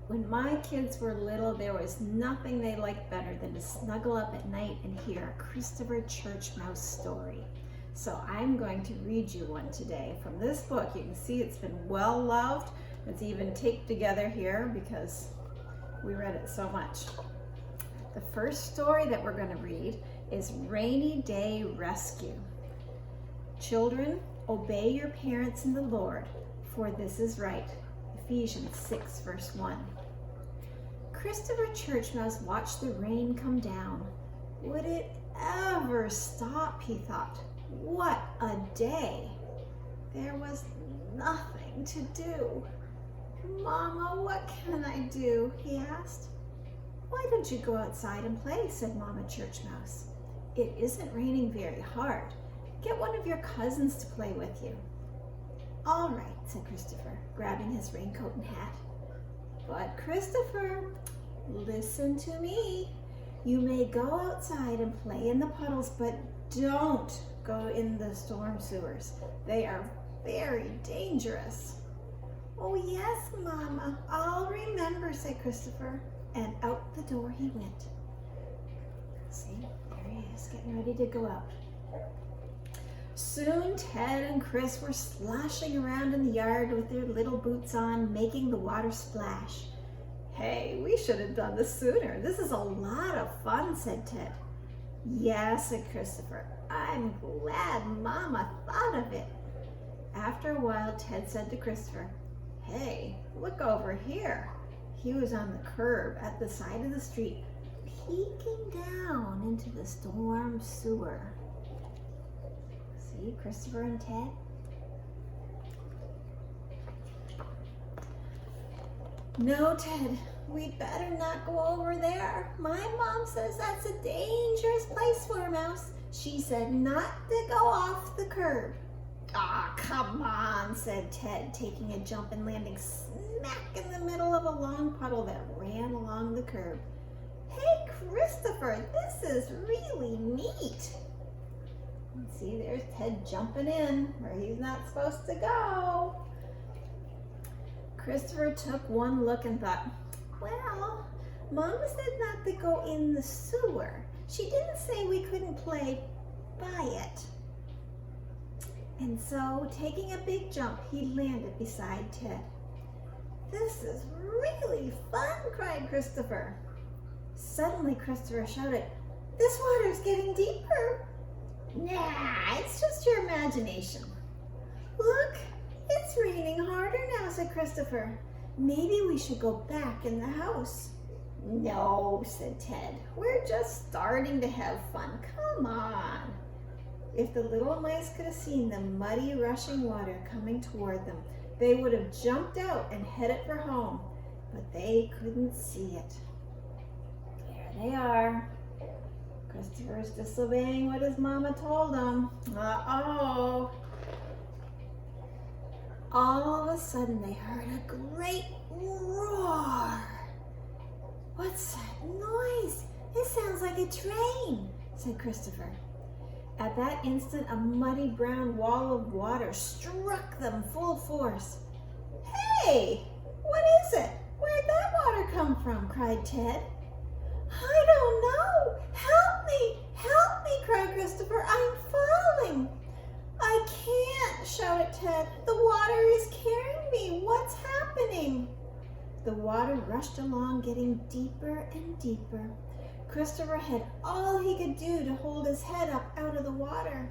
When my kids were little, there was nothing they liked better than to snuggle up at night and hear a Christopher Churchmouse story. So I'm going to read you one today from this book. You can see it's been well loved. It's even taped together here because we read it so much. The first story that we're going to read is Rainy Day Rescue. Children, obey your parents in the Lord, for this is right. Ephesians 6, verse 1. Christopher Churchmouse watched the rain come down. Would it ever stop, he thought. What a day! There was nothing to do. Mama, what can I do? He asked. Why don't you go outside and play, said Mama Churchmouse. It isn't raining very hard. Get one of your cousins to play with you. All right, said Christopher, grabbing his raincoat and hat. But Christopher, listen to me. You may go outside and play in the puddles, but don't go in the storm sewers. They are very dangerous. Oh yes, Mama, I'll remember, said Christopher, and out the door he went. See, there he is, getting ready to go out. Soon Ted and Chris were sloshing around in the yard with their little boots on, making the water splash. Hey, we should have done this sooner. This is a lot of fun, said Ted. Yes, said Christopher. I'm glad Mama thought of it. After a while, Ted said to Christopher, Hey, look over here. He was on the curb at the side of the street, peeking down into the storm sewer. See, Christopher and Ted? No, Ted, we'd better not go over there. My mom says that's a dangerous place for a mouse. She said not to go off the curb. Ah, come on, said Ted, taking a jump and landing smack in the middle of a long puddle that ran along the curb. Hey, Christopher, this is really neat. And see, there's Ted jumping in where he's not supposed to go. Christopher took one look and thought, well, Mama said not to go in the sewer. She didn't say we couldn't play by it. And so, taking a big jump, he landed beside Ted. This is really fun, cried Christopher. Suddenly, Christopher shouted, this water's getting deeper. Nah, it's just your imagination. Look, it's raining harder now, said Christopher. Maybe we should go back in the house. No, said Ted. We're just starting to have fun. Come on. If the little mice could have seen the muddy, rushing water coming toward them, they would have jumped out and headed for home, but they couldn't see it. There they are. Christopher's disobeying what his mama told him. Uh-oh. All of a sudden, they heard a great roar. What's that noise? It sounds like a train, said Christopher. At that instant, a muddy brown wall of water struck them full force. Hey, what is it? Where'd that water come from? Cried Ted. I don't know. Help me, cried Christopher. I'm falling. I can't, shouted Ted. The water is carrying me. What's happening? The water rushed along, getting deeper and deeper. Christopher had all he could do to hold his head up out of the water.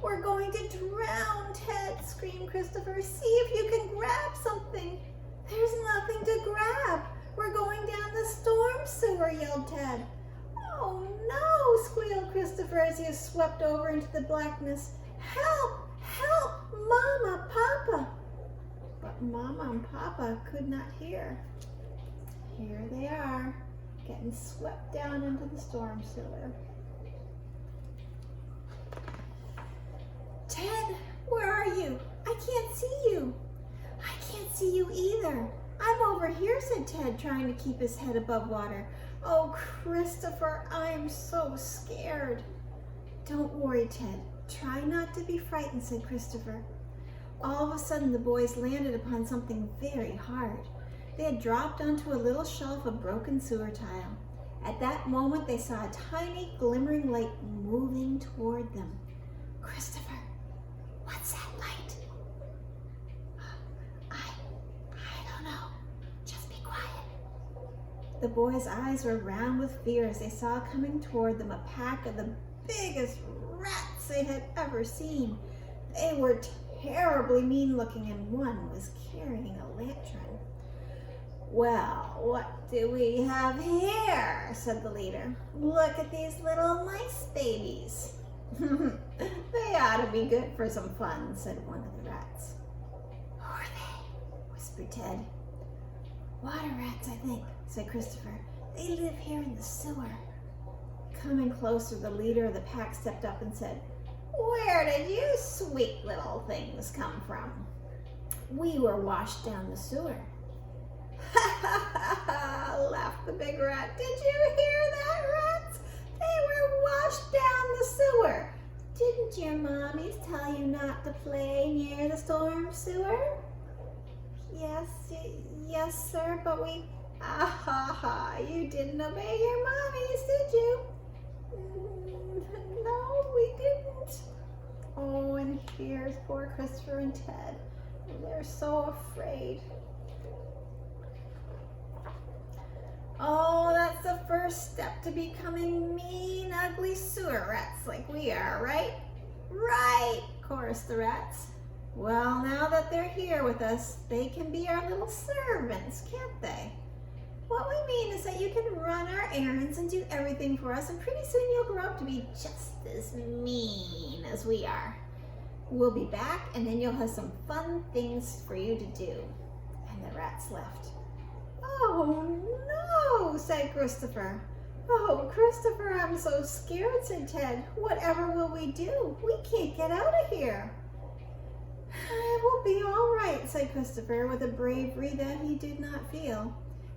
We're going to drown, Ted, screamed Christopher. See if you can grab something. There's nothing to grab. We're going down the storm sewer, yelled Ted. Oh no, squealed Christopher as he was swept over into the blackness. Help, help, Mama, Papa. But Mama and Papa could not hear. Here they are, getting swept down into the storm sewer. Ted, where are you? I can't see you. I can't see you either. I'm over here, said Ted, trying to keep his head above water. Oh, Christopher, I'm so scared. Don't worry, Ted. Try not to be frightened, said Christopher. All of a sudden, the boys landed upon something very hard. They had dropped onto a little shelf of broken sewer tile. At that moment, they saw a tiny glimmering light moving toward them. Christopher, what's that light? I don't know. Just be quiet. The boys' eyes were round with fear as they saw coming toward them a pack of the biggest rats they had ever seen. They were terribly mean looking, and one was carrying a lantern. Well, what do we have here? Said the leader. Look at these little mice babies. They ought to be good for some fun, said one of the rats. Who are they? Whispered Ted. Water rats, I think, said Christopher. They live here in the sewer. Coming closer, the leader of the pack stepped up and said, Where did you sweet little things come from? We were washed down the sewer. Ha ha ha ha, laughed the big rat. Did you hear that, rats? They were washed down the sewer. Didn't your mommies tell you not to play near the storm sewer? Yes, sir, but we... Ah ha ha, you didn't obey your mommies, did you? No, we didn't. Oh, and here's poor Christopher and Ted. They're so afraid. Oh, that's the first step to becoming mean, ugly sewer rats like we are, right? Right, chorused the rats. Well, now that they're here with us, they can be our little servants, can't they? What we mean is that you can run our errands and do everything for us, and pretty soon you'll grow up to be just as mean as we are. We'll be back, and then you'll have some fun things for you to do. And the rats left. Oh, no, said Christopher. Oh, Christopher, I'm so scared, said Ted. Whatever will we do? We can't get out of here. It will be all right, said Christopher, with a bravery that he did not feel.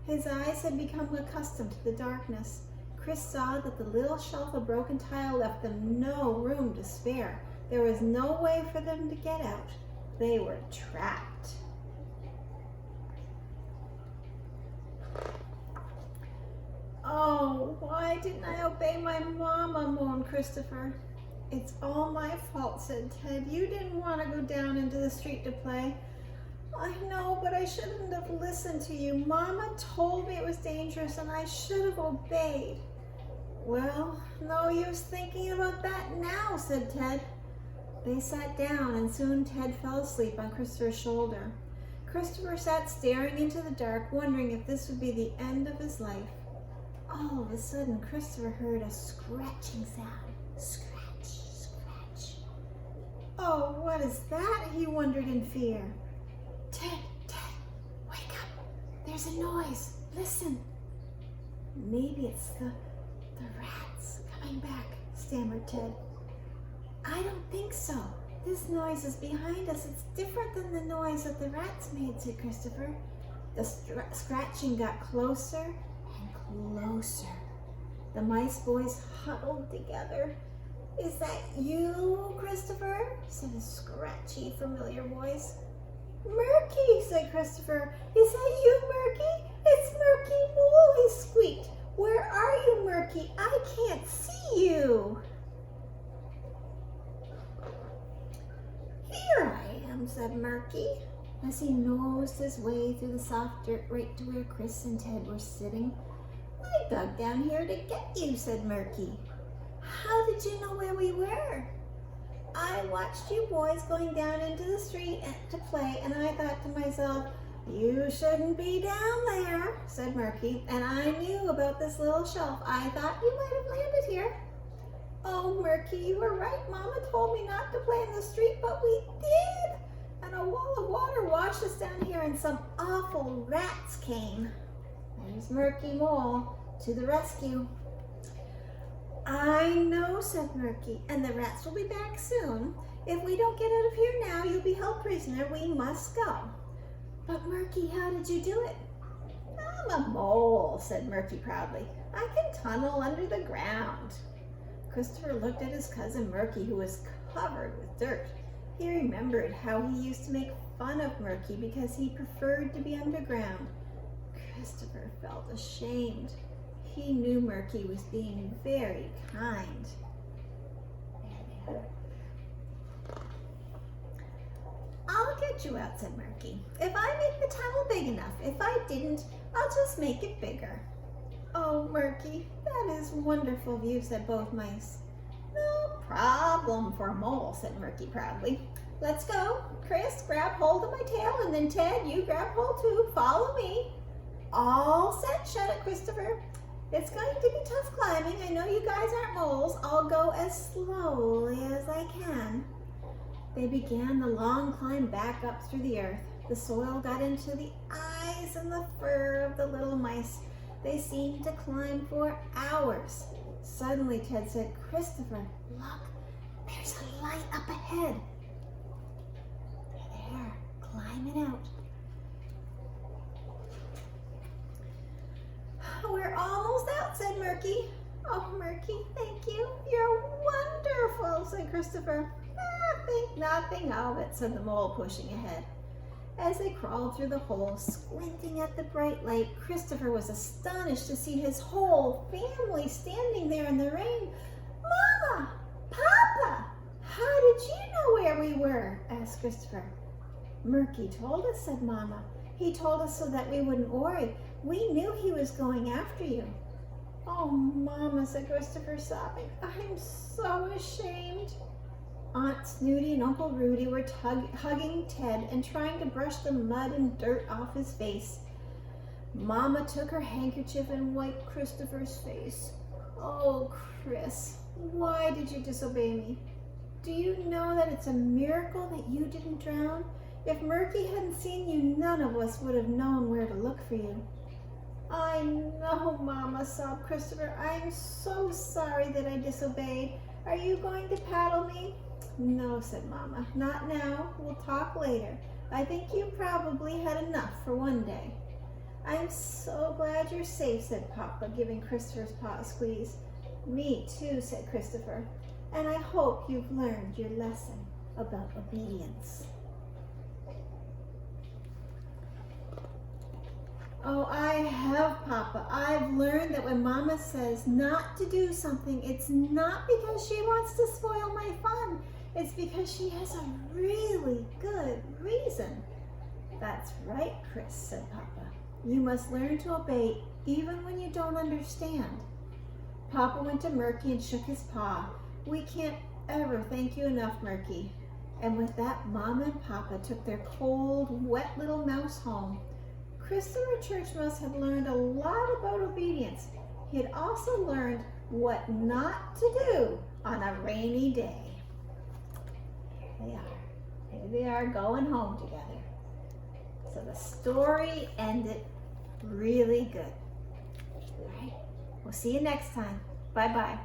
His eyes had become accustomed to the darkness. Chris saw that the little shelf of broken tile left them no room to spare. There was no way for them to get out. They were trapped. Oh, why didn't I obey my mama, moaned Christopher. It's all my fault, said Ted. You didn't want to go down into the street to play. I know, but I shouldn't have listened to you. Mama told me it was dangerous and I should have obeyed. Well, no use thinking about that now, said Ted. They sat down and soon Ted fell asleep on Christopher's shoulder. Christopher sat staring into the dark, wondering if this would be the end of his life. All of a sudden, Christopher heard a scratching sound. Scratch, scratch. Oh, what is that? He wondered in fear. Ted, wake up. There's a noise. Listen. Maybe it's the rats coming back, stammered Ted. I don't think so. This noise is behind us. It's different than the noise that the rats made, said Christopher. The scratching got closer and closer. The mice boys huddled together. Is that you, Christopher? Said a scratchy, familiar voice. Murky, said Christopher. Is that you, Murky? It's Murky Mole, he squeaked. Where are you, Murky? I can't see you. Here I am, said Murky, as he nosed his way through the soft dirt right to where Chris and Ted were sitting. I dug down here to get you, said Murky. How did you know where we were? I watched you boys going down into the street to play, and I thought to myself, you shouldn't be down there, said Murky, and I knew about this little shelf. I thought you might have landed here. Oh, Murky, you were right. Mama told me not to play in the street, but we did. And a wall of water washed us down here, and some awful rats came. There's Murky Mole to the rescue. I know, said Murky, and the rats will be back soon. If we don't get out of here now, you'll be held prisoner. We must go. But Murky, how did you do it? I'm a mole, said Murky proudly. I can tunnel under the ground. Christopher looked at his cousin Murky, who was covered with dirt. He remembered how he used to make fun of Murky because he preferred to be underground. Christopher felt ashamed. He knew Murky was being very kind. There they are. I'll get you out, said Murky. If I make the tunnel big enough. If I didn't, I'll just make it bigger. Oh, Murky, that is wonderful of you, said both mice. No problem for a mole, said Murky proudly. Let's go. Chris, grab hold of my tail, and then Ted, you grab hold too. Follow me. All set, shouted Christopher. It's going to be tough climbing. I know you guys aren't moles. I'll go as slowly as I can. They began the long climb back up through the earth. The soil got into the eyes and the fur of the little mice. They seemed to climb for hours. Suddenly, Ted said, Christopher, look, there's a light up ahead. There, climbing out. We're almost out, said Murky. Oh, Murky, thank you. You're wonderful, said Christopher. Think nothing of it, said the mole, pushing ahead. As they crawled through the hole, squinting at the bright light, Christopher was astonished to see his whole family standing there in the rain. Mama! Papa! How did you know where we were? Asked Christopher. Murky told us, said Mama. He told us so that we wouldn't worry. We knew he was going after you. Oh, Mama, said Christopher, sobbing. I'm so ashamed. Aunt Snooty and Uncle Rudy were hugging Ted and trying to brush the mud and dirt off his face. Mama took her handkerchief and wiped Christopher's face. Oh, Chris, why did you disobey me? Do you know that it's a miracle that you didn't drown? If Murky hadn't seen you, none of us would have known where to look for you. I know, Mama, sobbed Christopher. I'm so sorry that I disobeyed. Are you going to paddle me? No, said Mama. Not now. We'll talk later. I think you probably had enough for one day. I'm so glad you're safe, said Papa, giving Christopher's paw a squeeze. Me too, said Christopher. And I hope you've learned your lesson about obedience. Oh, I have, Papa. I've learned that when Mama says not to do something, it's not because she wants to spoil my fun. It's because she has a really good reason. That's right, Chris, said Papa. You must learn to obey even when you don't understand. Papa went to Murky and shook his paw. We can't ever thank you enough, Murky. And with that, Mama and Papa took their cold, wet little mouse home. Christopher Churchmouse had learned a lot about obedience. He had also learned what not to do on a rainy day. Here they are. Here they are going home together. So the story ended really good. All right. We'll see you next time. Bye-bye.